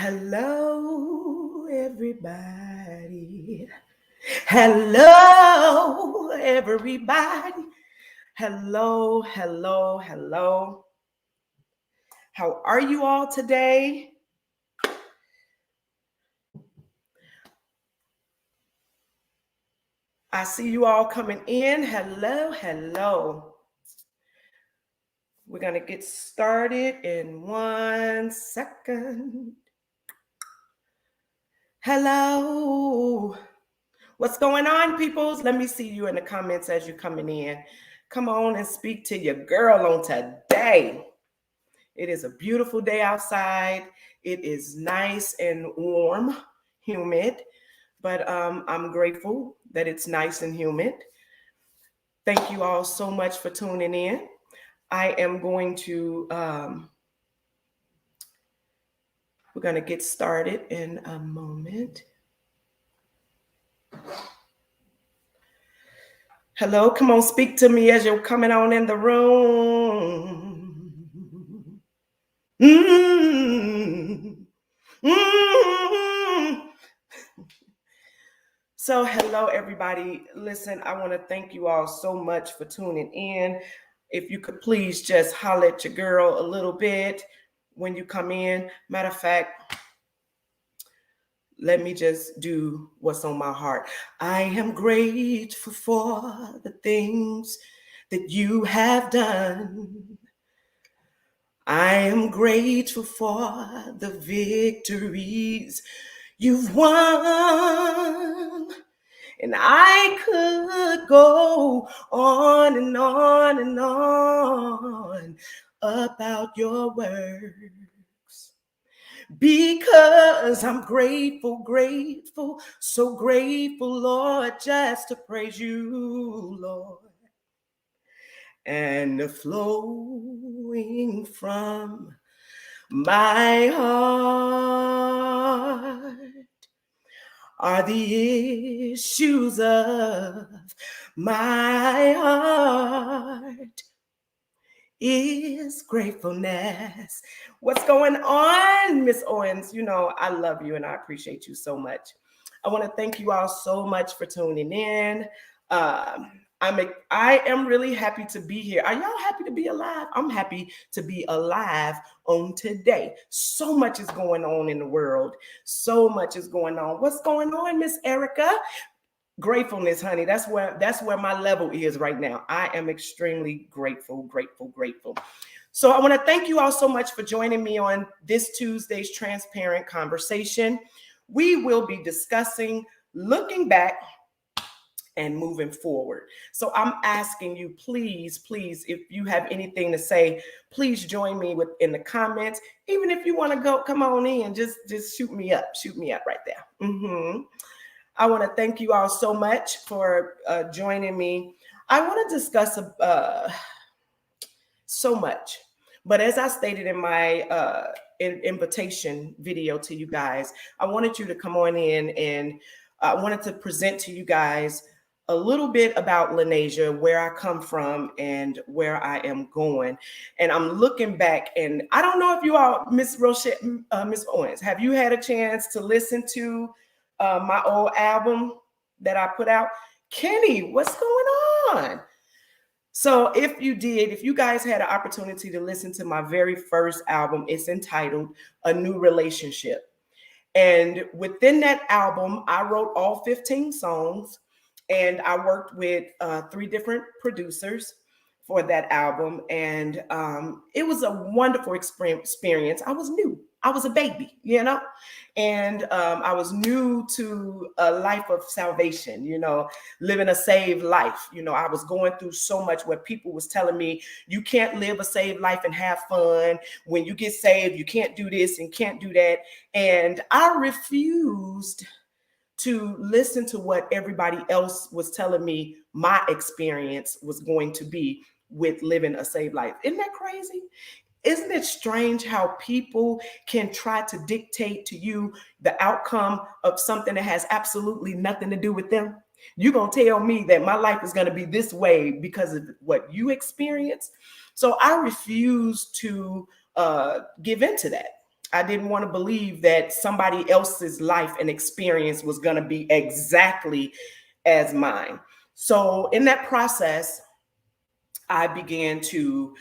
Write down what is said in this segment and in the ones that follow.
Hello, everybody. Hello, everybody. Hello, hello, hello. How are you all today? I see you all coming in. Hello, hello. We're going to get started in 1 second. Hello. What's going on, peoples? Let me see you in the comments as you're coming in. Come on and speak to your girl on today. It is a beautiful day outside. It is nice and warm, humid, but I'm grateful that it's nice and humid. Thank you all so much for tuning in. I am going to, we're going to get started in a moment. Hello, come on, speak to me as you're coming on in the room. So, hello, everybody. Listen, I want to thank you all so much for tuning in. If you could please just holler at your girl a little bit when you come in. Matter of fact, let me just do what's on my heart. I am grateful for the things that you have done. I am grateful for the victories you've won. And I could go on and on and on about your works. Because I'm grateful, grateful, so grateful, Lord, just to praise you, Lord. And flowing from my heart are the issues of my heart is gratefulness. What's going on, Miss Owens? You know, I love you and I appreciate you so much. I want to thank you all so much for tuning in. I am really happy to be here. Are y'all happy to be alive? I'm happy to be alive on today. So much is going on in the world. So much is going on. What's going on, Miss Erica? Gratefulness, honey. That's where my level is right now. I am extremely grateful, grateful, grateful. So I want to thank you all so much for joining me on this Tuesday's Transparent Conversation. We will be discussing looking back and moving forward. So I'm asking you, please, if you have anything to say, please join me in the comments. Even if you want to go, come on in, just shoot me up right there. I want to thank you all so much for joining me. I want to discuss so much, but as I stated in my invitation video to you guys, I wanted you to come on in and I wanted to present to you guys a little bit about Lenasia, where I come from and where I am going. And I'm looking back, and I don't know if you all, Miss Rochelle, Miss Owens, have you had a chance to listen to my old album that I put out? Kenny, what's going on? So if you guys had an opportunity to listen to my very first album, it's entitled A New Relationship. And within that album, I wrote all 15 songs, and I worked with 3 different producers for that album. And it was a wonderful experience. I was new. I was a baby, you know, and I was new to a life of salvation, you know, living a saved life. You know, I was going through so much where people was telling me, you can't live a saved life and have fun. When you get saved, you can't do this and can't do that. And I refused to listen to what everybody else was telling me my experience was going to be with living a saved life. Isn't that crazy? Isn't it strange how people can try to dictate to you the outcome of something that has absolutely nothing to do with them? You're going to tell me that my life is going to be this way because of what you experience. So I refuse to give into that. I didn't want to believe that somebody else's life and experience was going to be exactly as mine. So in that process, I began to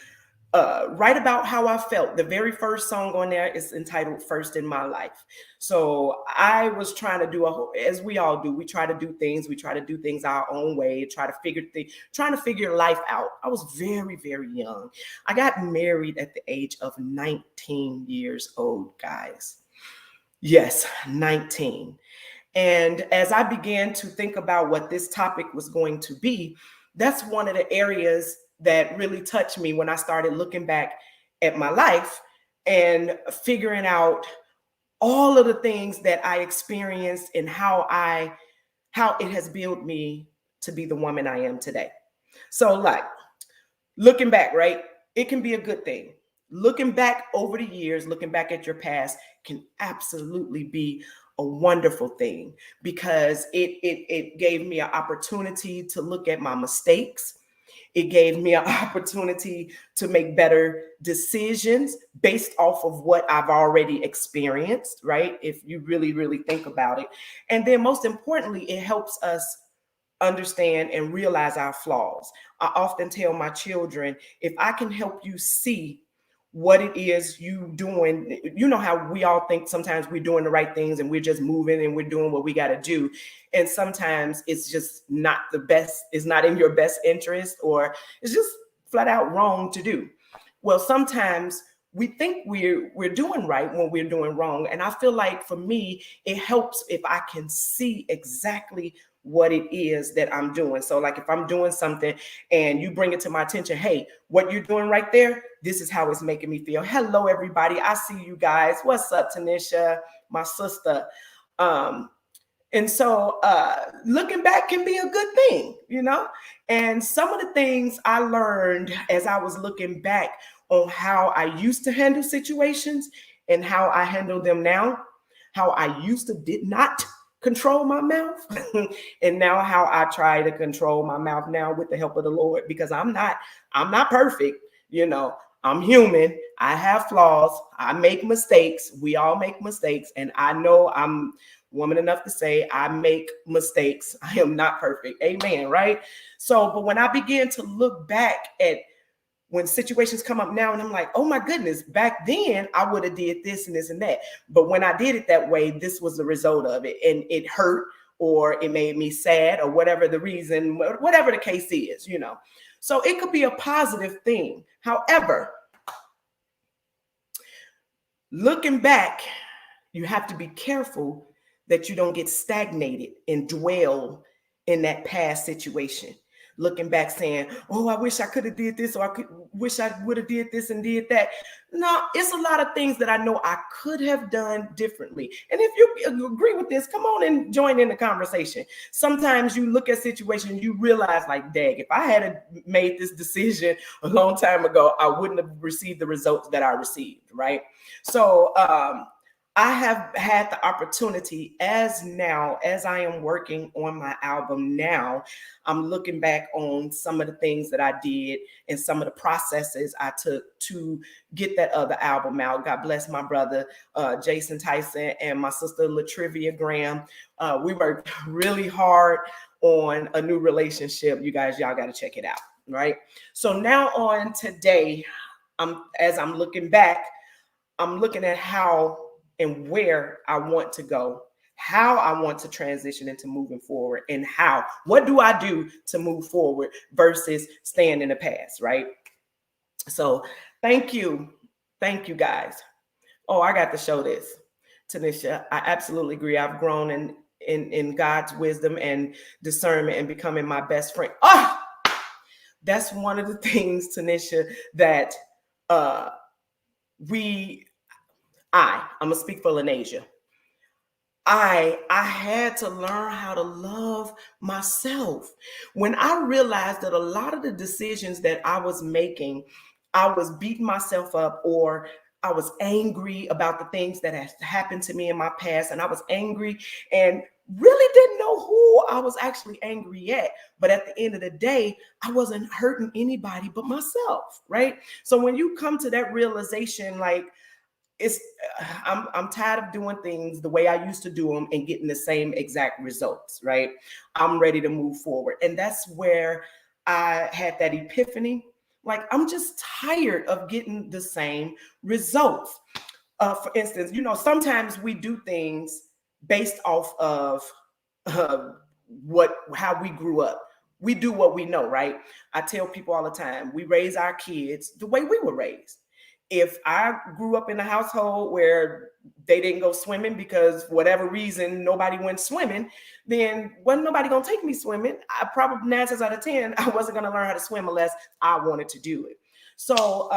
write about how I felt. The very first song on there is entitled First in My Life. So I was trying to do as we all do, we try to do things our own way, trying to figure life out. I was very, very young. I got married at the age of 19 years old, guys. Yes, 19. And as I began to think about what this topic was going to be, that's one of the areas that really touched me when I started looking back at my life and figuring out all of the things that I experienced and how it has built me to be the woman I am today. So like looking back, right? It can be a good thing. Looking back over the years, looking back at your past can absolutely be a wonderful thing because it gave me an opportunity to look at my mistakes. It gave me an opportunity to make better decisions based off of what I've already experienced, right? If you really, really think about it. And then most importantly, it helps us understand and realize our flaws. I often tell my children, if I can help you see what it is you doing, you know how we all think sometimes we're doing the right things and we're just moving and we're doing what we got to do. And sometimes it's just not the best, it's not in your best interest, or it's just flat out wrong to do. Well, sometimes we think we're doing right when we're doing wrong. And I feel like for me, it helps if I can see exactly what it is that I'm doing. So like if I'm doing something and you bring it to my attention, hey, what you're doing right there, this is how it's making me feel. Hello, everybody. I see you guys. What's up, Tanisha, my sister? And so looking back can be a good thing, you know? And some of the things I learned as I was looking back on how I used to handle situations and how I handle them now, how I used to did not control my mouth and now how I try to control my mouth now with the help of the Lord, because I'm not perfect, you know. I'm human. I have flaws. I make mistakes. We all make mistakes. And I know I'm woman enough to say I make mistakes. I am not perfect. Amen. Right? So, but when I began to look back at when situations come up now and I'm like, oh my goodness, back then I would have did this and this and that. But when I did it that way, this was the result of it. And it hurt or it made me sad or whatever the reason, whatever the case is, you know. So it could be a positive thing. However, looking back, you have to be careful that you don't get stagnated and dwell in that past situation. Looking back saying, oh, I wish I could have did this, or wish I would have did this and did that. No, it's a lot of things that I know I could have done differently. And if you agree with this, come on and join in the conversation. Sometimes you look at situations, you realize like, dang, if I had made this decision a long time ago, I wouldn't have received the results that I received, right? So I have had the opportunity as I am working on my album now, I'm looking back on some of the things that I did and some of the processes I took to get that other album out. God bless my brother, Jason Tyson, and my sister, Latrivia Graham. We worked really hard on a new relationship. You guys, y'all got to check it out, right? So now on today, as I'm looking back, I'm looking at how and where I want to go, how I want to transition into moving forward, and what do I do to move forward versus staying in the past, right? So thank you guys. Oh, I got to show this, Tanisha. I absolutely agree. I've grown in God's wisdom and discernment and becoming my best friend. Oh, that's one of the things, Tanisha, that I'm gonna speak for Lanasia. I had to learn how to love myself. When I realized that a lot of the decisions that I was making, I was beating myself up, or I was angry about the things that had happened to me in my past, and I was angry and really didn't know who I was actually angry at. But at the end of the day, I wasn't hurting anybody but myself, right? So when you come to that realization, like, it's I'm tired of doing things the way I used to do them and getting the same exact results, right? I'm ready to move forward. And that's where I had that epiphany. Like, I'm just tired of getting the same results. For instance, sometimes we do things based off of uh, how we grew up. We do what we know, right? I tell people all the time, we raise our kids the way we were raised. If I grew up in a household where they didn't go swimming because for whatever reason nobody went swimming, then wasn't nobody gonna take me swimming. I probably 9 times out of 10, I wasn't gonna learn how to swim unless I wanted to do it. So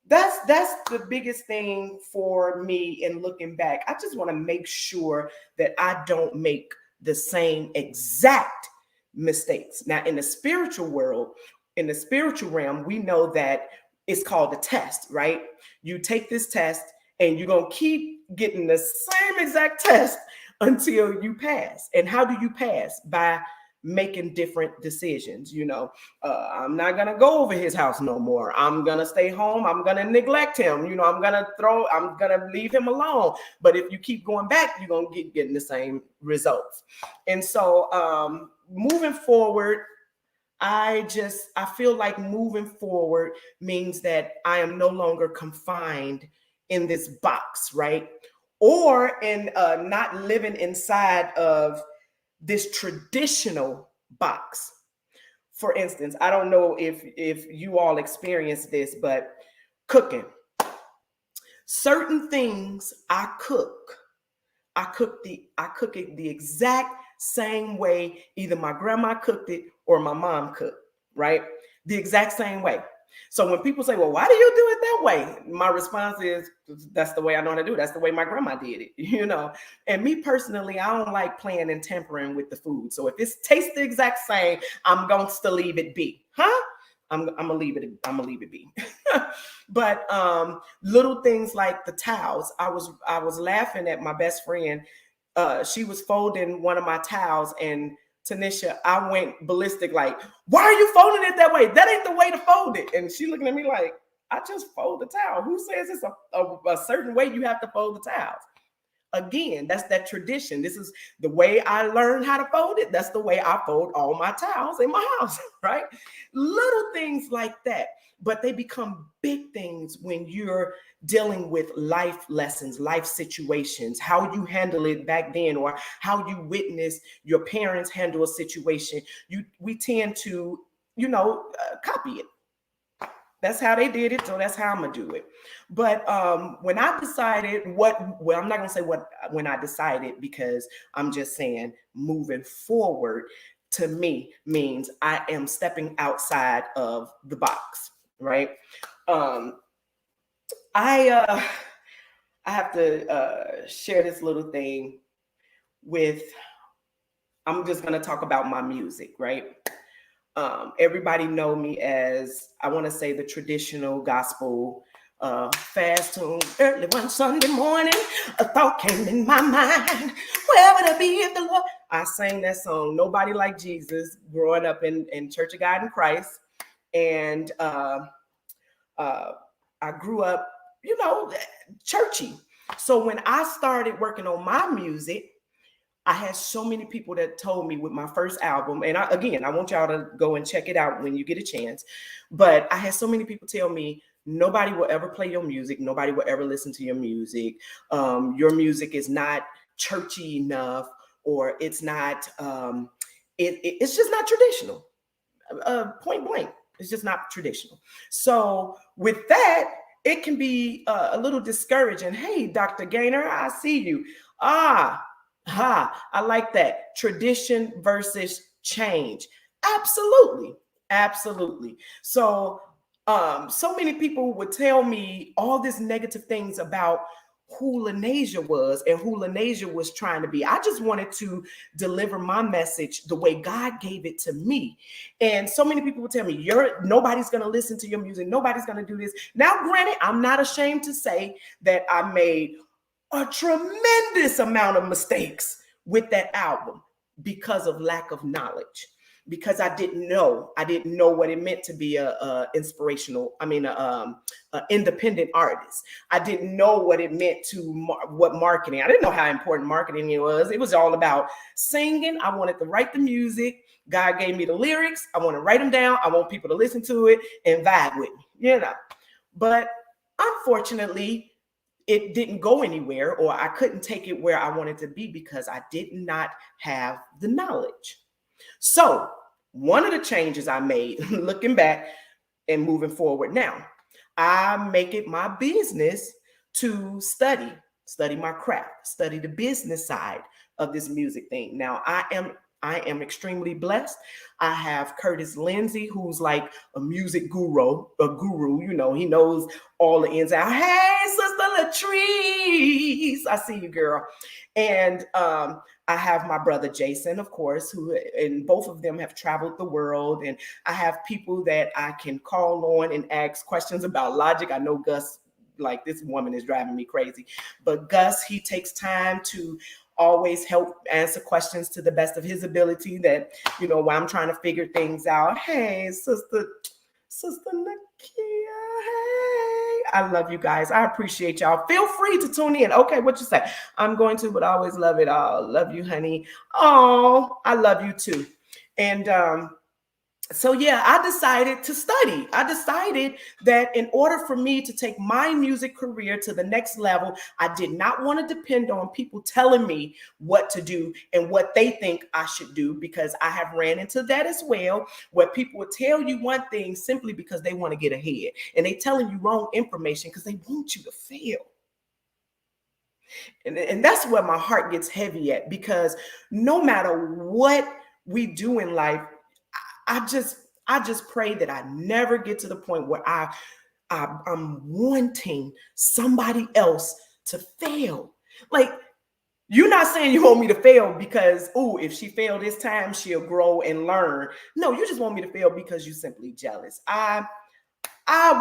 that's the biggest thing for me in looking back. I just want to make sure that I don't make the same exact mistakes. Now, in the spiritual world, in the spiritual realm, we know that it's called a test, right? You take this test and you're going to keep getting the same exact test until you pass. And how do you pass? By making different decisions. I'm not going to go over his house no more. I'm going to stay home. I'm going to neglect him. I'm going to leave him alone. But if you keep going back, you're going to keep getting the same results. And so moving forward, I feel like moving forward means that I am no longer confined in this box, right? Or in not living inside of this traditional box. For instance, I don't know if you all experience this, but cooking. Certain things I cook it the exact same way either my grandma cooked it or my mom cooked, right? The exact same way. So when people say, well, why do you do it that way? My response is, that's the way I know how to do it. That's the way my grandma did it, And me personally, I don't like playing and tampering with the food. So if it tastes the exact same, I'm going to leave it be. I'm gonna leave it be. But little things like the towels. I was laughing at my best friend. She was folding one of my towels, and Tanisha, I went ballistic, like, why are you folding it that way? That ain't the way to fold it. And she looking at me like, I just fold the towel. Who says it's a certain way you have to fold the towels? Again, that's that tradition. This is the way I learned how to fold it. That's the way I fold all my towels in my house, right? Little things like that, but they become big things when you're dealing with life lessons, life situations, how you handle it back then, or how you witness your parents handle a situation. We tend to, copy it. That's how they did it, so that's how I'm gonna do it. But when I decided I'm not gonna say when I decided, because I'm just saying moving forward to me means I am stepping outside of the box, right? I have to share this little thing with. I'm just gonna talk about my music, right? Everybody know me as, I want to say, the traditional gospel fast tune. Early one Sunday morning, a thought came in my mind. Where would I be if the Lord? I sang that song, Nobody Like Jesus, growing up in Church of God in Christ. And I grew up, churchy. So when I started working on my music, I had so many people that told me with my first album, and I want y'all to go and check it out when you get a chance. But I had so many people tell me, nobody will ever play your music. Nobody will ever listen to your music. Your music is not churchy enough, or it's not, it's just not traditional. Point blank. It's just not traditional. So with that, it can be a little discouraging. Hey, Dr. Gaynor, I see you. I like that. Tradition versus change. Absolutely. Absolutely. So so many people would tell me all these negative things about who Lanasia was and who Lanasia was trying to be. I just wanted to deliver my message the way God gave it to me. And so many people would tell me, nobody's going to listen to your music. Nobody's going to do this. Now, granted, I'm not ashamed to say that I made a tremendous amount of mistakes with that album because of lack of knowledge. because I didn't know. I didn't know what it meant to be a inspirational, a independent artist. I didn't know what it meant to what marketing. I didn't know how important marketing it was. It was all about singing. I wanted to write the music. God gave me the lyrics. I want to write them down. I want people to listen to it and vibe with me, But unfortunately, it didn't go anywhere, or I couldn't take it where I wanted to be because I did not have the knowledge. So one of the changes I made, looking back and moving forward now, I make it my business to study my craft, study the business side of this music thing. Now I am extremely blessed. I have Curtis Lindsay, who's like a music guru, he knows all the ins and outs. Hey, Sister Latrice, I see you, girl. And I have my brother Jason, of course, and both of them have traveled the world. And I have people that I can call on and ask questions about Logic. I know Gus, like, this woman is driving me crazy, but Gus, he takes time to always help answer questions to the best of his ability, that, while I'm trying to figure things out. Hey, Sister Nakia, hey. I love you guys. I appreciate y'all. Feel free to tune in. Okay, what you say? I'm going to, but I always love it all. Love you, honey. Oh, I love you too. And so yeah, I decided to study. I decided that in order for me to take my music career to the next level, I did not want to depend on people telling me what to do and what they think I should do, because I have ran into that as well, where people will tell you one thing simply because they want to get ahead, and they telling you wrong information because they want you to fail. And that's where my heart gets heavy at, because no matter what we do in life, I just pray that I never get to the point where I'm wanting somebody else to fail. Like, you're not saying you want me to fail because, if she failed this time, she'll grow and learn. No, you just want me to fail because you're simply jealous. I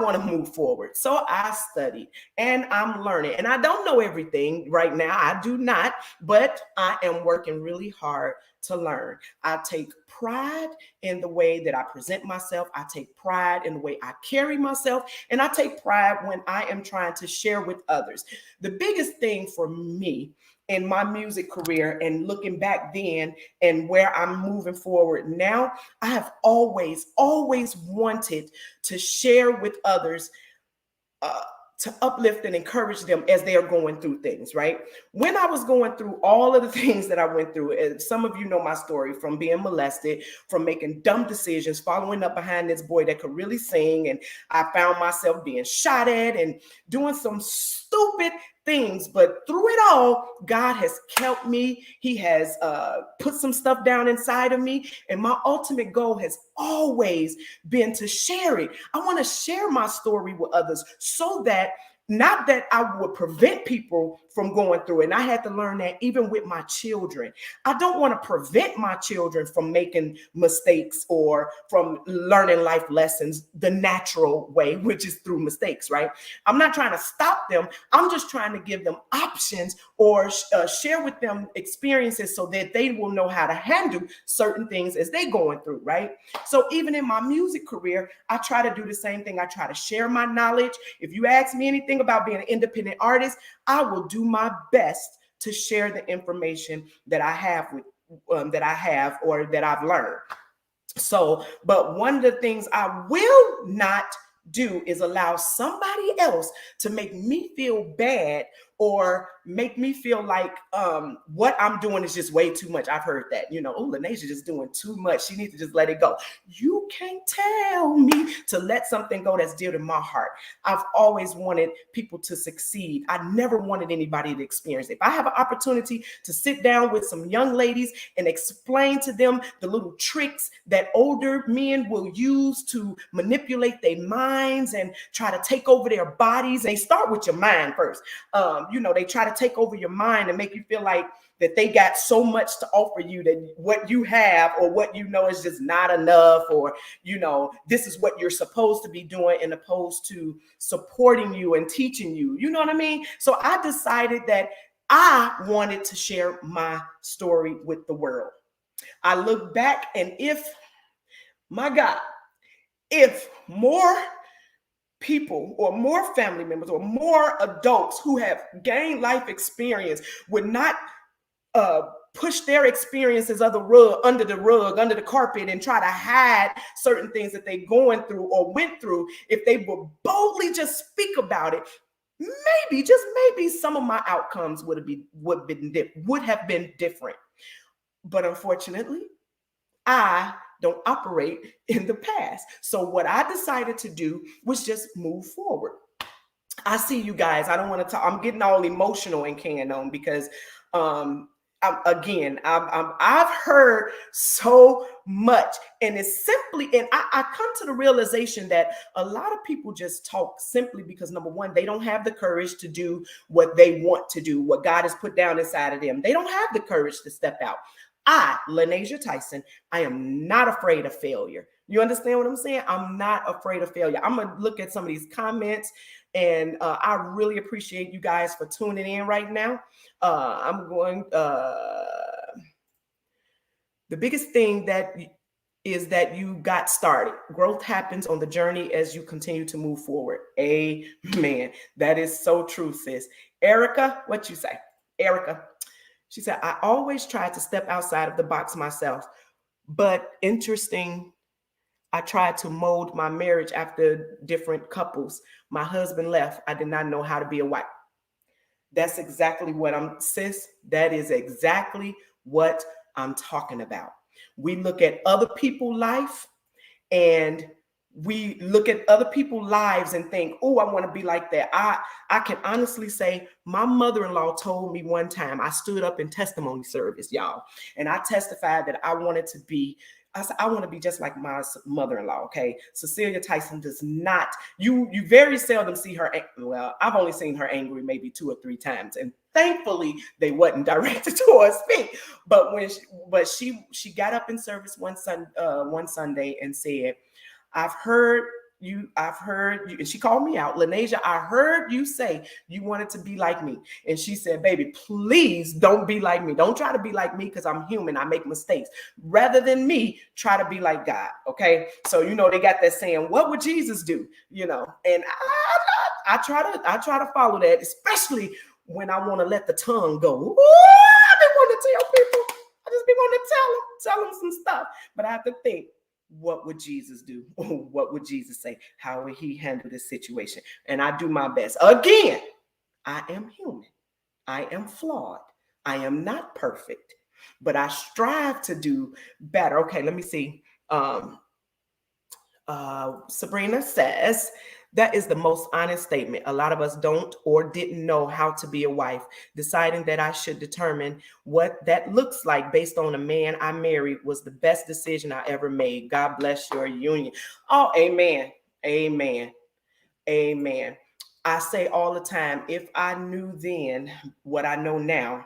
want to move forward. So I studied and I'm learning. And I don't know everything right now. I do not, but I am working really hard to learn. I take pride in the way that I present myself. I take pride in the way I carry myself. And I take pride when I am trying to share with others. The biggest thing for me in my music career, and looking back then and where I'm moving forward now, I have always wanted to share with others, to uplift and encourage them as they are going through things, right? When I was going through all of the things that I went through, and some of you know my story, from being molested, from making dumb decisions, following up behind this boy that could really sing, and I found myself being shot at and doing some stupid things. But through it all, God has kept me. He has put some stuff down inside of me, and my ultimate goal has always been to share it. I want to share my story with others, so that, not that I would prevent people from going through it. And I had to learn that even with my children. I don't want to prevent my children from making mistakes or from learning life lessons the natural way, which is through mistakes, right? I'm not trying to stop them. I'm just trying to give them options, or share with them experiences, so that they will know how to handle certain things as they going through, right? So even in my music career, I try to do the same thing. I try to share my knowledge. If you ask me anything about being an independent artist, I will do my best to share the information that I have or that I've learned. So, but one of the things I will not do is allow somebody else to make me feel bad, or make me feel like what I'm doing is just way too much. I've heard that, Lanesia just doing too much. She needs to just let it go. You can't tell me to let something go that's dear to my heart. I've always wanted people to succeed. I never wanted anybody to experience it. If I have an opportunity to sit down with some young ladies and explain to them the little tricks that older men will use to manipulate their minds and try to take over their bodies, they start with your mind first. They try to take over your mind and make you feel like that they got so much to offer you, that what you have or what you know is just not enough, or, this is what you're supposed to be doing, and opposed to supporting you and teaching you. You know what I mean? So I decided that I wanted to share my story with the world. I look back, and if My God, if more people or more family members or more adults who have gained life experience would not push their experiences under the rug, under the carpet, and try to hide certain things that they're going through or went through, if they would boldly just speak about it, maybe, just maybe, some of my outcomes would have been different. But unfortunately, I don't operate in the past. So what I decided to do was just move forward. I see you guys. I don't want to talk. I'm getting all emotional and carrying on because I've heard so much, and it's simply, and I come to the realization that a lot of people just talk simply because, number one, they don't have the courage to do what they want to do, what God has put down inside of them. They don't have the courage to step out. LaNasia Tyson, I am not afraid of failure. You understand what I'm saying? I'm not afraid of failure. I'm going to look at some of these comments, and I really appreciate you guys for tuning in right now. The biggest thing is that you got started. Growth happens on the journey as you continue to move forward. Amen. That is so true, sis. Erica, what you say? Erica, she said, I always tried to step outside of the box myself, but interesting, I tried to mold my marriage after different couples. My husband left. I did not know how to be a wife. That's exactly what sis, that is exactly what I'm talking about. We look at other people's life, and we look at other people's lives and think, oh, I want to be like that. I can honestly say my mother-in-law told me one time, I stood up in testimony service, y'all, and I testified that I wanted to be, I said, I want to be just like my mother-in-law. Okay. Cecilia Tyson does not, you very seldom see her. Well, I've only seen her angry maybe 2 or 3 times. And thankfully they wasn't directed towards me. But she got up in service one Sunday and said, I've heard you, and she called me out. LaNasia, I heard you say you wanted to be like me. And she said, baby, please don't be like me. Don't try to be like me, because I'm human. I make mistakes. Rather than me, try to be like God. Okay. So, they got that saying, what would Jesus do? And I try to follow that, especially when I want to let the tongue go. Ooh, I been wanting to tell people. I just been wanting to tell them some stuff. But I have to think, what would Jesus do? What would Jesus say? How would he handle this situation? And I do my best. Again, I am human. I am flawed. I am not perfect, but I strive to do better. Okay, let me see. Sabrina says, that is the most honest statement. A lot of us don't or didn't know how to be a wife. Deciding that I should determine what that looks like based on a man I married was the best decision I ever made. God bless your union. Oh, amen. Amen. Amen. I say all the time, if I knew then what I know now,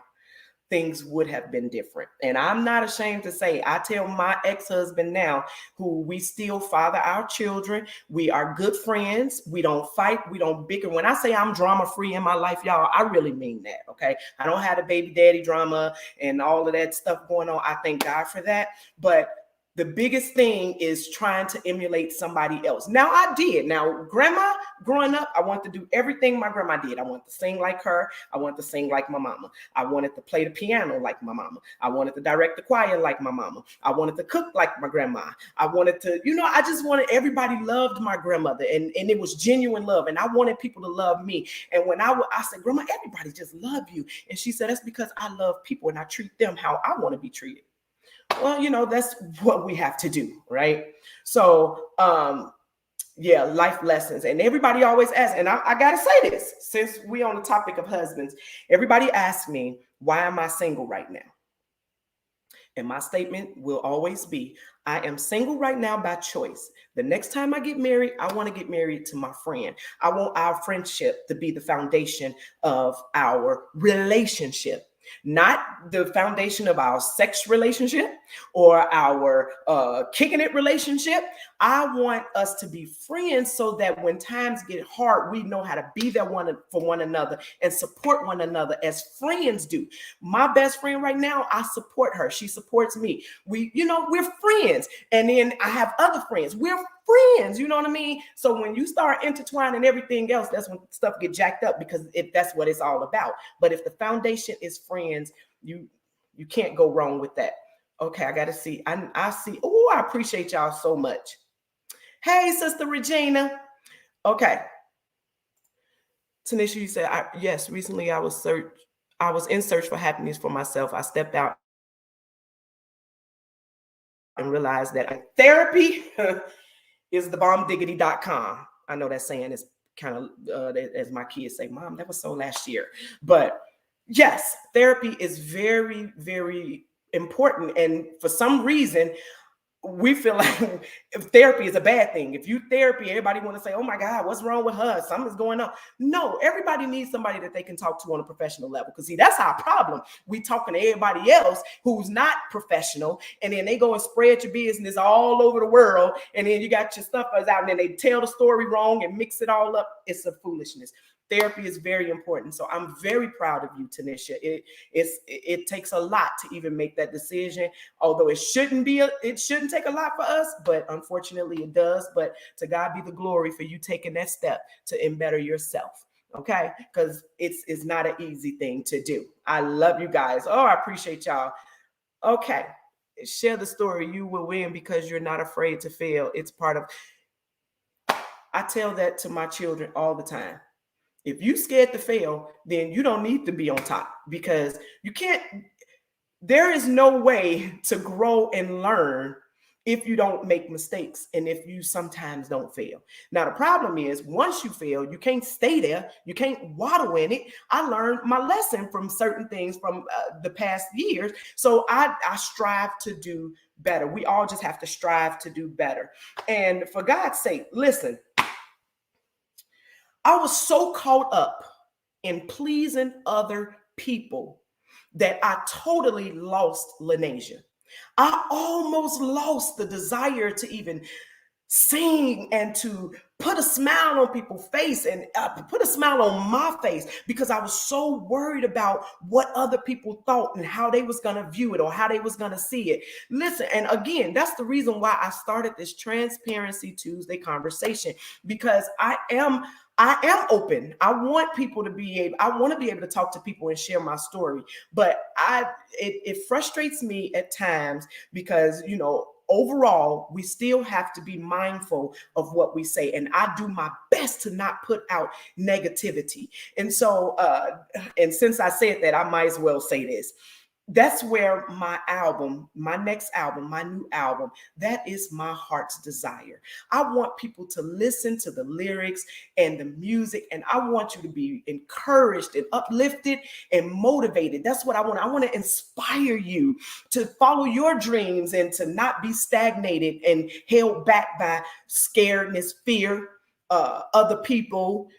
things would have been different. And I'm not ashamed to say, I tell my ex-husband now, who we still father our children. We are good friends. We don't fight. We don't bicker. When I say I'm drama free in my life, y'all, I really mean that. Okay. I don't have the baby daddy drama and all of that stuff going on. I thank God for that. But the biggest thing is trying to emulate somebody else. Now, I did. Now, grandma, growing up, I wanted to do everything my grandma did. I wanted to sing like her. I wanted to sing like my mama. I wanted to play the piano like my mama. I wanted to direct the choir like my mama. I wanted to cook like my grandma. I wanted to, I just wanted, everybody loved my grandmother, and it was genuine love. And I wanted people to love me. And when I said, Grandma, everybody just love you. And she said, that's because I love people and I treat them how I want to be treated. Well, that's what we have to do, right? So, life lessons. And everybody always asks, and I got to say this, since we're on the topic of husbands, everybody asks me, why am I single right now? And my statement will always be, I am single right now by choice. The next time I get married, I want to get married to my friend. I want our friendship to be the foundation of our relationship. Not the foundation of our sex relationship or our kicking it relationship. I want us to be friends so that when times get hard, we know how to be there for one another and support one another as friends do. My best friend right now, I support her. She supports me. We're friends. And then I have other friends. We're friends, you know what I mean? So when you start intertwining everything else, that's when stuff get jacked up, because if that's what it's all about. But if the foundation is friends, you can't go wrong with that. Okay, I gotta see. I see. Oh, I appreciate y'all so much. Hey, Sister Regina. Okay. Tanisha, you said, yes, recently I was in search for happiness for myself. I stepped out and realized that therapy is the bombdiggity.com. I know that saying is kind of, as my kids say, Mom, that was so last year. But yes, therapy is very, very important. And for some reason, we feel like if therapy is a bad thing. If you therapy, everybody want to say, oh my God, what's wrong with her? Something's going on. No, everybody needs somebody that they can talk to on a professional level. Because see, that's our problem. We talking to everybody else who's not professional, and then they go and spread your business all over the world. And then you got your stuff out, and then they tell the story wrong and mix it all up. It's a foolishness. Therapy is very important. So I'm very proud of you, Tanisha. It takes a lot to even make that decision, although it shouldn't take a lot for us, but unfortunately it does. But to God be the glory for you taking that step to embetter yourself. Okay, because it's not an easy thing to do. I love you guys. Oh, I appreciate y'all. Okay, share the story. You will win because you're not afraid to fail. It's part of. I tell that to my children all the time. If you scared to fail, then you don't need to be on top, because there is no way to grow and learn if you don't make mistakes and if you sometimes don't fail. Now, the problem is once you fail, you can't stay there. You can't waddle in it. I learned my lesson from certain things from the past years. So I strive to do better. We all just have to strive to do better. And for God's sake, listen, I was so caught up in pleasing other people that I totally lost Lenasia. I almost lost the desire to even sing and to put a smile on people's face and put a smile on my face, because I was so worried about what other people thought and how they was going to view it or how they was going to see it. Listen, and again, that's the reason why I started this Transparency Tuesday conversation, because I am open. I want to be able to talk to people and share my story. But it frustrates me at times because, overall, we still have to be mindful of what we say. And I do my best to not put out negativity. And so, and since I said that, I might as well say this. That's where my next album, my new album, that is my heart's desire. I want people to listen to the lyrics and the music, and I want you to be encouraged and uplifted and motivated. That's what I want. I want to inspire you to follow your dreams and to not be stagnated and held back by scaredness, fear, other people,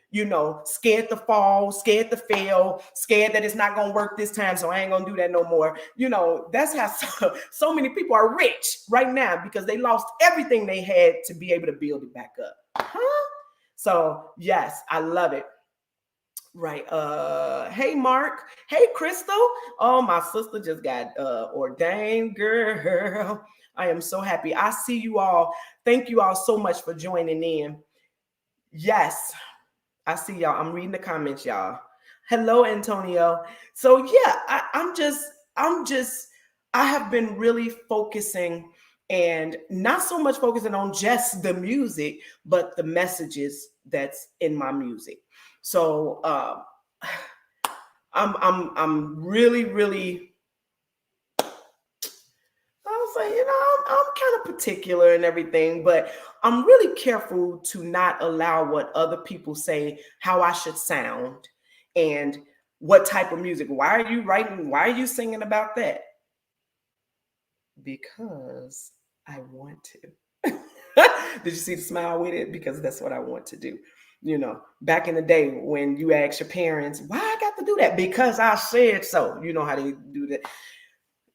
scared to fall, scared to fail, scared that it's not going to work this time, so I ain't going to do that no more. That's how so many people are rich right now, because they lost everything they had to be able to build it back up. So yes, I love it. Right. Hey, Mark. Hey, Crystal. Oh, my sister just got ordained, girl. I am so happy. I see you all. Thank you all so much for joining in. Yes, I see y'all. I'm reading the comments, y'all. Hello, Antonio. So yeah, I have been really focusing, and not so much focusing on just the music, but the messages that's in my music. So I'm really, really, I'm kind of particular and everything, but I'm really careful to not allow what other people say, how I should sound and what type of music. Why are you writing? Why are you singing about that? Because I want to. Did you see the smile with it? Because that's what I want to do. Back in the day when you ask your parents, why I got to do that? Because I said so. You know how they do that.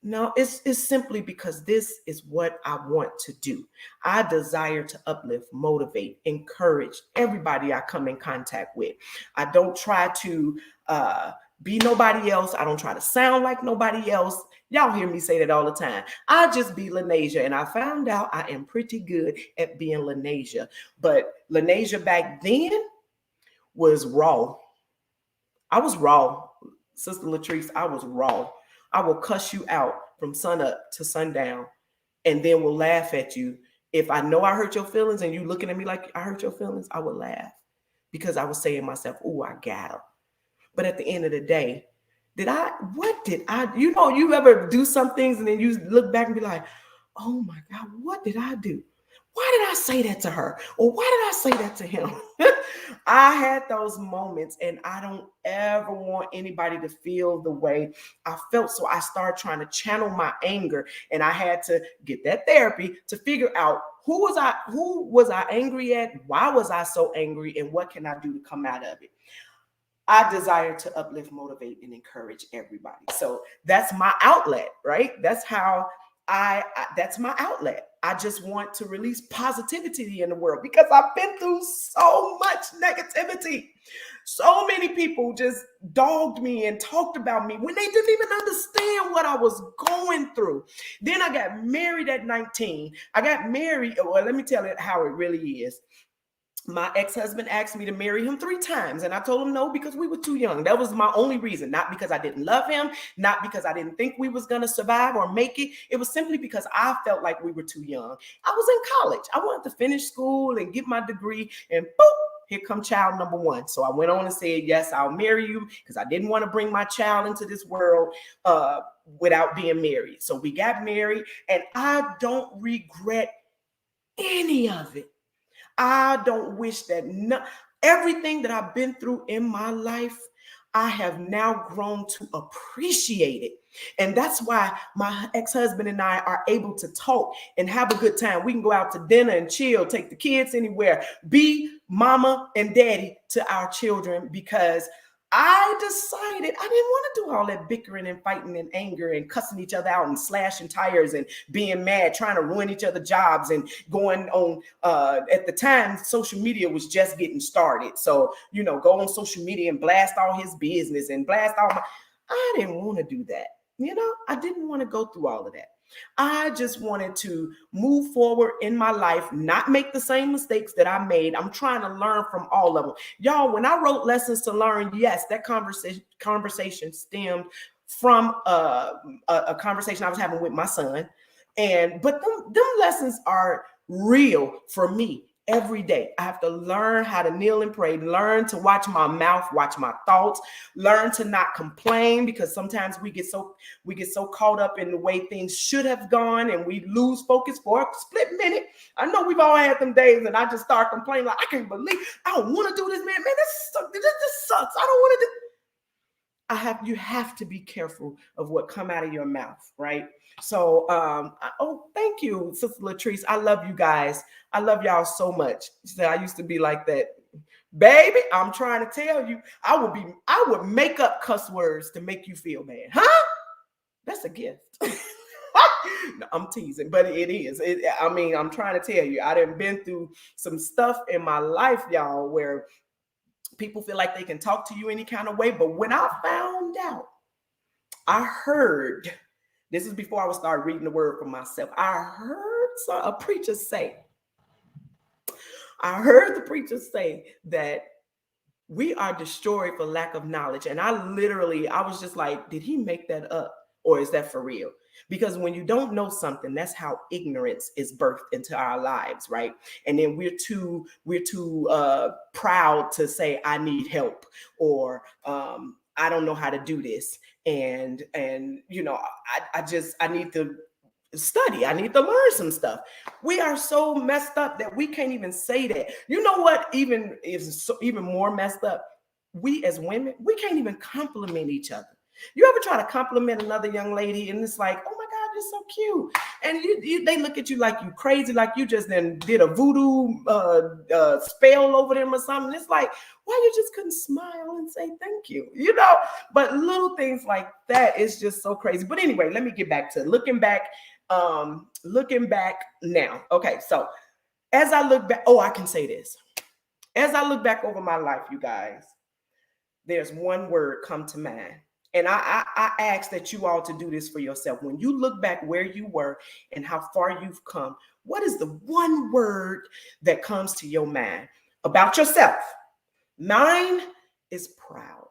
No, it's simply because this is what I want to do. I desire to uplift, motivate, encourage everybody I come in contact with. I don't try to be nobody else. I don't try to sound like nobody else. Y'all hear me say that all the time. I just be LaNasia, and I found out I am pretty good at being LaNasia. But LaNasia back then was raw. I was raw, Sister Latrice. I was raw. I will cuss you out from sun up to sundown, and then will laugh at you. If I know I hurt your feelings and you looking at me like I hurt your feelings, I would laugh because I was saying to myself, "Oh, I got her." But at the end of the day, what did I, you ever do some things and then you look back and be like, "Oh my God, what did I do? Why did I say that to her? Or why did I say that to him?" I had those moments, and I don't ever want anybody to feel the way I felt. So I started trying to channel my anger, and I had to get that therapy to figure out who was I angry at? Why was I so angry? And what can I do to come out of it? I desire to uplift, motivate, and encourage everybody. So that's my outlet, right? That's how that's my outlet. I just want to release positivity in the world because I've been through so much negativity. So many people just dogged me and talked about me when they didn't even understand what I was going through. Then I got married at 19. I got married. Well, let me tell you how it really is. My ex-husband asked me to marry him 3 times, and I told him no because we were too young. That was my only reason, not because I didn't love him, not because I didn't think we was going to survive or make it. It was simply because I felt like we were too young. I was in college. I wanted to finish school and get my degree, and boop, here come child number 1. So I went on and said, yes, I'll marry you because I didn't want to bring my child into this world without being married. So we got married, and I don't regret any of it. I don't wish that everything that I've been through in my life, I have now grown to appreciate it. And that's why my ex-husband and I are able to talk and have a good time. We can go out to dinner and chill, take the kids anywhere, be mama and daddy to our children, because I decided I didn't want to do all that bickering and fighting and anger and cussing each other out and slashing tires and being mad, trying to ruin each other's jobs and going on. At the time, social media was just getting started. So, go on social media and blast all his business and blast all my. I didn't want to do that. I didn't want to go through all of that. I just wanted to move forward in my life, not make the same mistakes that I made. I'm trying to learn from all of them. Y'all, when I wrote Lessons to Learn, yes, that conversation stemmed from a conversation I was having with my son. But them lessons are real for me. Every day, I have to learn how to kneel and pray, learn to watch my mouth, watch my thoughts, learn to not complain, because sometimes we get so caught up in the way things should have gone and we lose focus for a split minute. I know we've all had them days, and I just start complaining like, I can't believe I don't want to do this, man. This sucks. I don't want to do. You have to be careful of what come out of your mouth, right? So, thank you, Sister Latrice. I love you guys. I love y'all so much. She said, I used to be like that. Baby, I'm trying to tell you, I would make up cuss words to make you feel bad. Huh? That's a gift. No, I'm teasing, but it is. I'm trying to tell you, I done been through some stuff in my life, y'all, where people feel like they can talk to you any kind of way. But when I found out, I heard, this is before I would start reading the word for myself. I heard the preacher say that we are destroyed for lack of knowledge. And I was just like, did he make that up? Or is that for real? Because when you don't know something, that's how ignorance is birthed into our lives, right? And then we're too proud to say, I need help, or I don't know how to do this. And I need to study. I need to learn some stuff. We are so messed up that we can't even say that. You know what even more messed up? We as women, we can't even compliment each other. You ever try to compliment another young lady and it's like, oh my God, is so cute. And they look at you like you crazy, like you just then did a voodoo spell over them or something. It's like, why you just couldn't smile and say thank you, you know? But little things like that is just so crazy. But anyway, let me get back to looking back now. Okay, so as I look back, I can say this. As I look back over my life, you guys, there's one word come to mind. And I ask that you all to do this for yourself. When you look back where you were and how far you've come, what is the one word that comes to your mind about yourself? Mine is proud.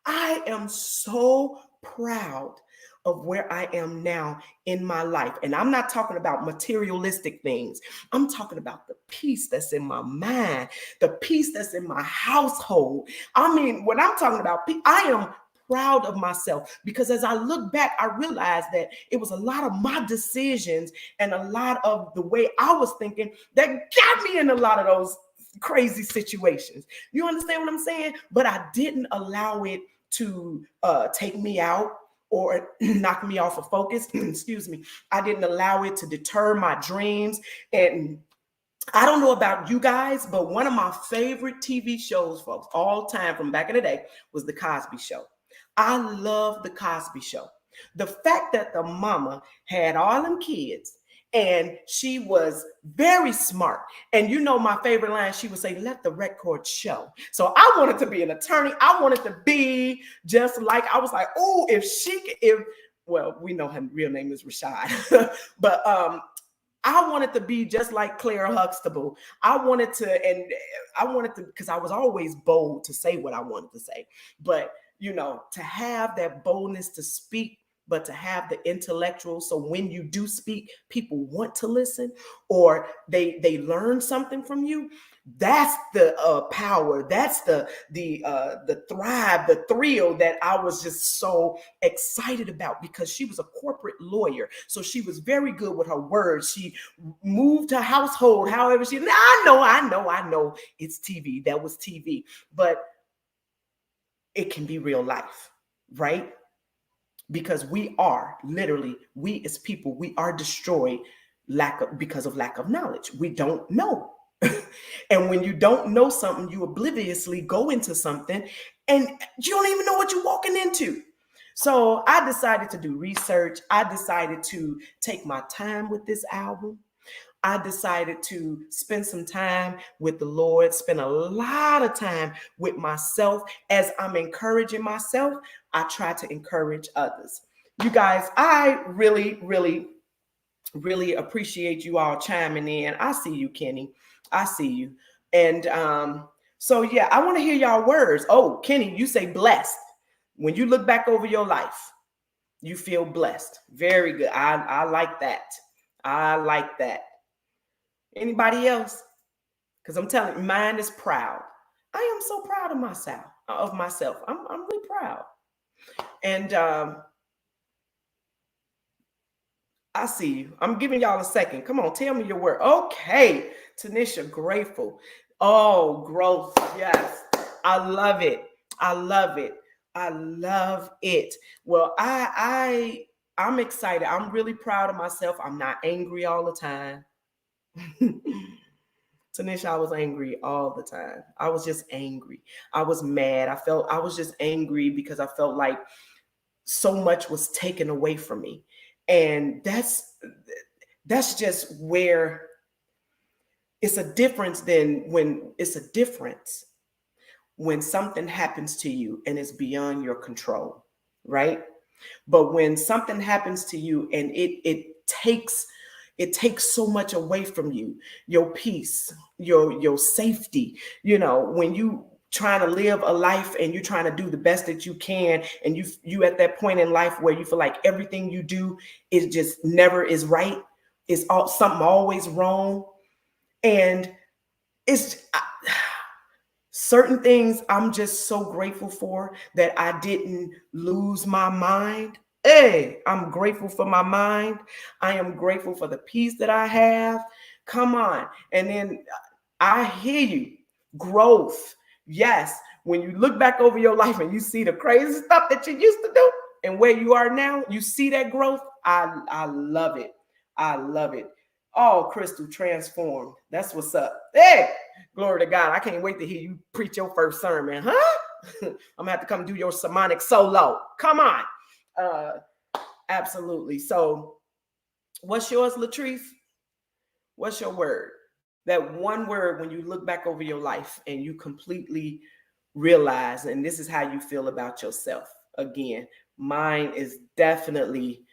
I am so proud of where I am now in my life. And I'm not talking about materialistic things. I'm talking about the peace that's in my mind, the peace that's in my household. I mean, when I'm talking about peace, I am proud of myself, because as I look back, I realized that it was a lot of my decisions and a lot of the way I was thinking that got me in a lot of those crazy situations. You understand what I'm saying? But I didn't allow it to take me out or knock me off of focus. Excuse me. I didn't allow it to deter my dreams. And I don't know about you guys, but one of my favorite TV shows, folks, all time from back in the day was The Cosby Show. I love The Cosby Show. The fact that the mama had all them kids and she was very smart. And you know, my favorite line, she would say, let the record show. So I wanted to be an attorney. I wanted to be just like, I was like, oh, well, we know her real name is Rashad, but I wanted to be just like Claire Huxtable. I wanted to, because I was always bold to say what I wanted to say. But, you know, to have that boldness to speak, but to have the intellectual. So when you do speak, people want to listen, or they learn something from you. That's the power. That's the thrive, the thrill that I was just so excited about, because she was a corporate lawyer. So she was very good with her words. She moved her household, however I know it's TV. That was TV, but it can be real life, right? Because we as people, we are destroyed because of lack of knowledge. We don't know. And when you don't know something, you obliviously go into something and you don't even know what you're walking into. So I decided to do research. I decided to take my time with this album. I decided to spend some time with the Lord, spend a lot of time with myself. As I'm encouraging myself, I try to encourage others. You guys, I really, really, really appreciate you all chiming in. I see you, Kenny. I see you. And so, yeah, I want to hear y'all words. Oh, Kenny, you say blessed. When you look back over your life, you feel blessed. Very good. I like that. I like that. Anybody else? Because I'm telling you, mine is proud. I am so proud of myself. I'm really proud. And I see you. I'm giving y'all a second. Come on, tell me your word. Okay, Tanisha, grateful. Oh, growth. Yes, I love it. I love it. I love it. Well, I'm excited. I'm really proud of myself. I'm not angry all the time. Tanisha, I was angry all the time. I was just angry. I was mad. I was just angry because I felt like so much was taken away from me. And that's just where it's a difference when something happens to you and it's beyond your control, right? But when something happens to you and it takes so much away from you, your peace, your safety, you know, when you trying to live a life and you're trying to do the best that you can, and you at that point in life where you feel like everything you do is just never is right, is something always wrong. And it's certain things I'm just so grateful for, that I didn't lose my mind. Hey, I'm grateful for my mind. I am grateful for the peace that I have. Come on. And then I hear you. Growth. Yes. When you look back over your life and you see the crazy stuff that you used to do and where you are now, you see that growth. I love it. I love it. Oh, Crystal, transformed. That's what's up. Hey, glory to God. I can't wait to hear you preach your first sermon, huh? I'm gonna have to come do your sermonic solo. Come on. Absolutely. So what's yours, Latrice? What's your word? That one word when you look back over your life and you completely realize, and this is how you feel about yourself. Again, mine is definitely,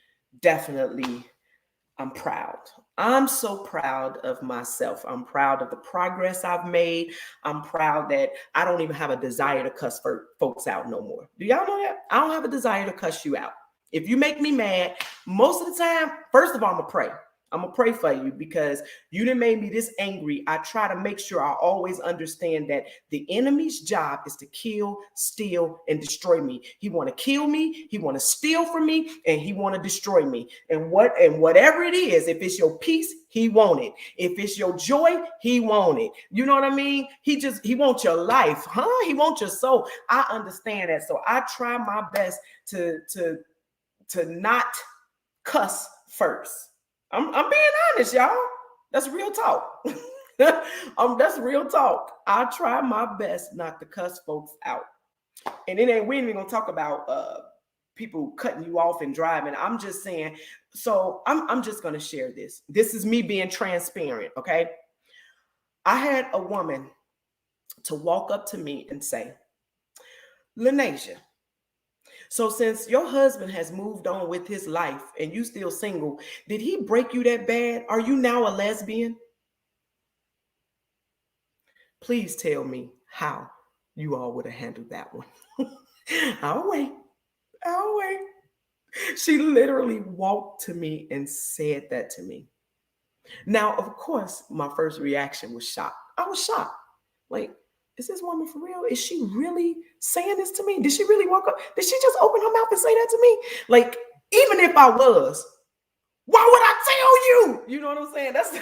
I'm proud. I'm so proud of myself. I'm proud of the progress I've made. I'm proud that I don't even have a desire to cuss folks out no more. Do y'all know that? I don't have a desire to cuss you out. If you make me mad, most of the time, first of all, I'm going to pray. I'm going to pray for you because you done made me this angry. I try to make sure I always understand that the enemy's job is to kill, steal, and destroy me. He want to kill me. He want to steal from me, and he want to destroy me. And whatever it is, if it's your peace, he want it. If it's your joy, he want it. You know what I mean? He wants your life, huh? He wants your soul. I understand that. So I try my best to not cuss first. I'm being honest, y'all. That's real talk. That's real talk. I try my best not to cuss folks out. And we ain't even gonna talk about people cutting you off and driving. I'm just saying, so I'm just gonna share this. This is me being transparent, okay? I had a woman to walk up to me and say, LaNasia, so since your husband has moved on with his life and you still single, did he break you that bad? Are you now a lesbian? Please tell me how you all would have handled that one. I'll wait. She literally walked to me and said that to me. Now, of course, my first reaction was shock. I was shocked. Like, is this woman for real? Is she really saying this to me? Did she really walk up? Did she just open her mouth and say that to me? Like, even if I was, why would I tell you? You know what I'm saying? That's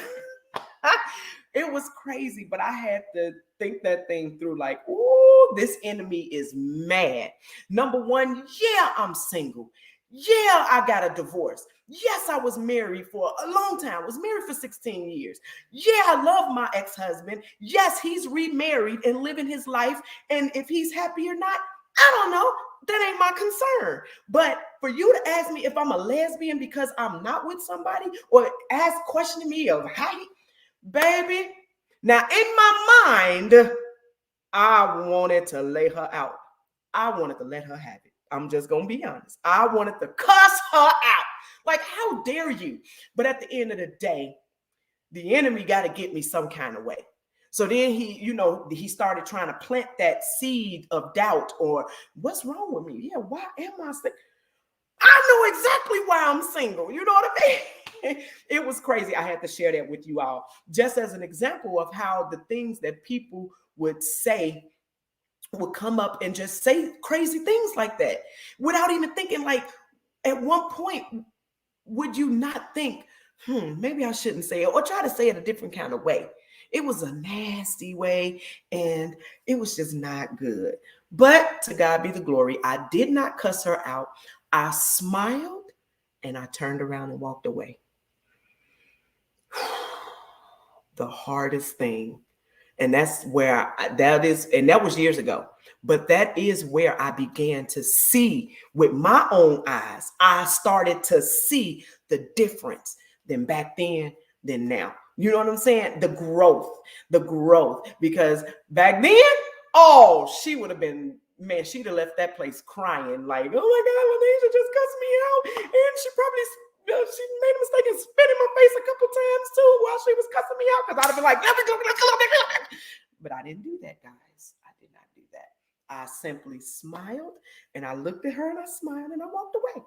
it was crazy, but I had to think that thing through. Like, oh, this enemy is mad. Number one, yeah, I'm single. Yeah, I got a divorce. Yes, I was married for a long time. I was married for 16 years. Yeah, I love my ex-husband. Yes, he's remarried and living his life. And if he's happy or not, I don't know. That ain't my concern. But for you to ask me if I'm a lesbian because I'm not with somebody, or questioning me of how, baby, now in my mind, I wanted to lay her out. I wanted to let her have it. I'm just going to be honest. I wanted to cuss her out. Like, how dare you? But at the end of the day, the enemy got to get me some kind of way. So then he started trying to plant that seed of doubt, or what's wrong with me? Yeah, why am I single? I know exactly why I'm single. You know what I mean? It was crazy. I had to share that with you all, just as an example of how the things that people would say would come up and just say crazy things like that without even thinking. Like, at one point, would you not think, maybe I shouldn't say it, or try to say it a different kind of way? It was a nasty way, and it was just not good. But to God be the glory. I did not cuss her out. I smiled and I turned around and walked away. The hardest thing. And that's where that was years ago. But that is where I began to see with my own eyes. I started to see the difference than back then, than now. You know what I'm saying? The growth, because back then, she would have been, man, she'd have left that place crying like, oh my God, LaNasia just cussed me out. And she probably, she made a mistake and spit in my face a couple times too while she was cussing me out. Because I'd have been like, but I didn't do that, guys. I did not do that. I simply smiled, and I looked at her and I smiled and I walked away.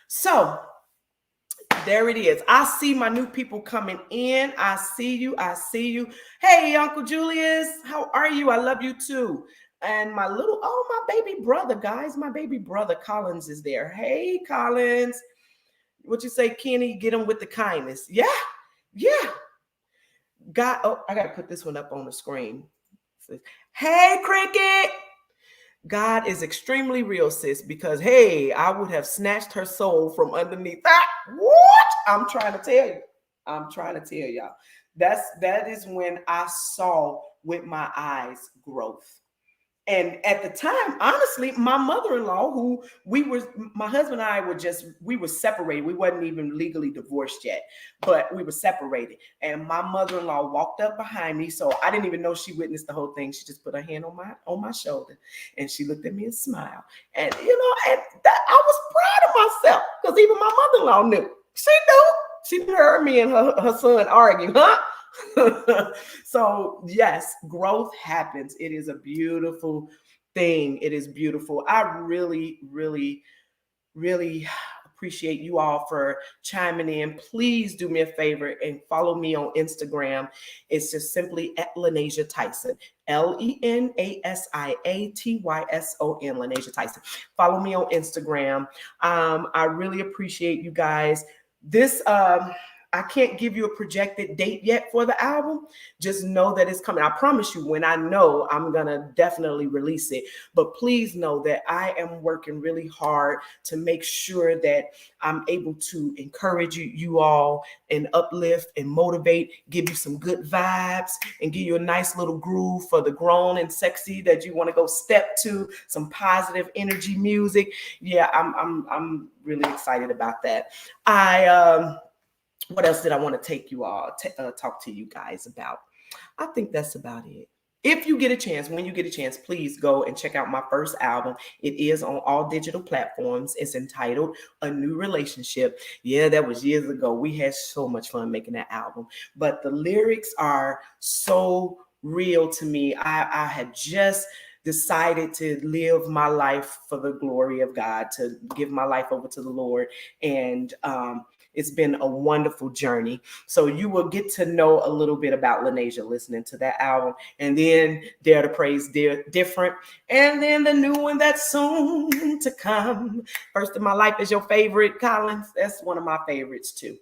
So there it is. I see my new people coming in. I see you. Hey, Uncle Julius, how are you? I love you too. And my baby brother, guys, my baby brother Collins is there. Hey, Collins. What you say, Kenny? Get him with the kindness. Yeah. I got to put this one up on the screen. Hey, Cricket. God is extremely real, sis, because, hey, I would have snatched her soul from underneath. What? I'm trying to tell you. I'm trying to tell y'all. That is when I saw with my eyes growth. And at the time, honestly, my mother-in-law, who my husband and I we were separated. We wasn't even legally divorced yet, but we were separated. And my mother-in-law walked up behind me. So I didn't even know she witnessed the whole thing. She just put her hand on my shoulder and she looked at me and smiled. And, and that I was proud of myself because even my mother-in-law knew. She knew. She heard me and her son arguing, huh? So yes, growth happens. It is a beautiful thing. It is beautiful. I really, really, really appreciate you all for chiming in. Please do me a favor and follow me on Instagram. It's just simply at Lenasia Tyson, LeNasiaTyson, Lenasia Tyson. Follow me on Instagram. I really appreciate you guys. This I can't give you a projected date yet for the album. Just know that it's coming. I promise you, when I know, I'm going to definitely release it. But please know that I am working really hard to make sure that I'm able to encourage you all and uplift and motivate, give you some good vibes and give you a nice little groove for the grown and sexy that you want to go step to, some positive energy music. Yeah, I'm really excited about that. What else did I want to take you all talk to you guys about? I think that's about it. If you get a chance, when you get a chance, please go and check out my first album. It is on all digital platforms. It's entitled A New Relationship. Yeah, that was years ago. We had so much fun making that album, but the lyrics are so real to me. I had just decided to live my life for the glory of God, to give my life over to the Lord. And it's been a wonderful journey. So you will get to know a little bit about Lenasia listening to that album. And then Dare to Praise Different. And then the new one that's soon to come. First in My Life is your favorite, Collins. That's one of my favorites too.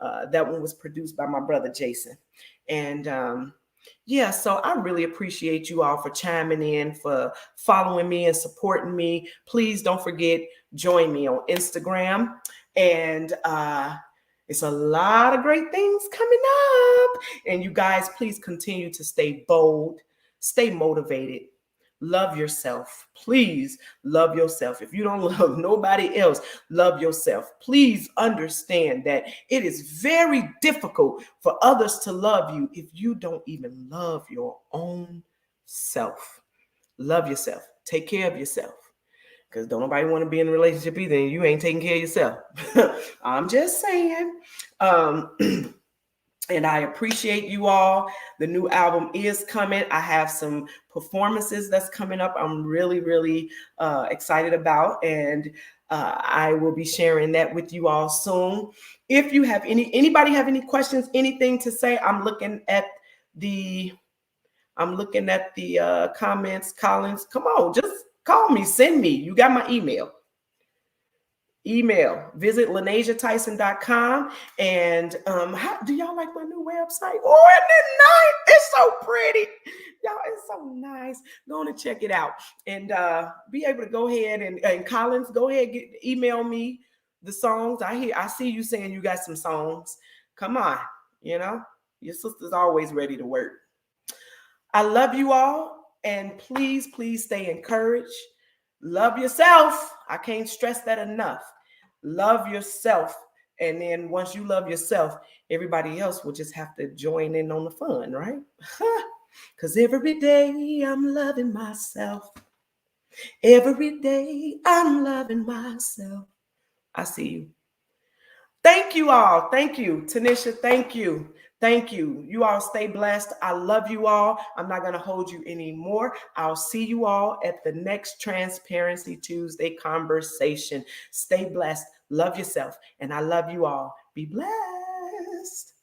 That one was produced by my brother, Jason. And yeah, so I really appreciate you all for chiming in, for following me and supporting me. Please don't forget, join me on Instagram. And it's a lot of great things coming up. And you guys, please continue to stay bold, stay motivated, love yourself. Please love yourself. If you don't love nobody else, love yourself. Please understand that it is very difficult for others to love you if you don't even love your own self. Love yourself. Take care of yourself. Because don't nobody want to be in a relationship either, and you ain't taking care of yourself. I'm just saying. And I appreciate you all. The new album is coming. I have some performances that's coming up. I'm really, really excited about, and I will be sharing that with you all soon. If you have anybody have any questions, anything to say, I'm looking at the comments. Collins, come on, just call me, send me. You got my email. Visit LenasiaTyson.com. And how do y'all like my new website? Oh, isn't it nice? It's so pretty. Y'all, it's so nice. Go on and check it out. And be able to go ahead and Collins, go ahead, email me the songs. I see you saying you got some songs. Come on, your sister's always ready to work. I love you all, and please, please stay encouraged. Love yourself. I can't stress that enough. Love yourself. And then once you love yourself, everybody else will just have to join in on the fun, right? Because every day I'm loving myself. Every day I'm loving myself. I see you. Thank you all. Thank you. Tanisha, thank you. Thank you. You all stay blessed. I love you all. I'm not going to hold you anymore. I'll see you all at the next Transparency Tuesday conversation. Stay blessed. Love yourself. And I love you all. Be blessed.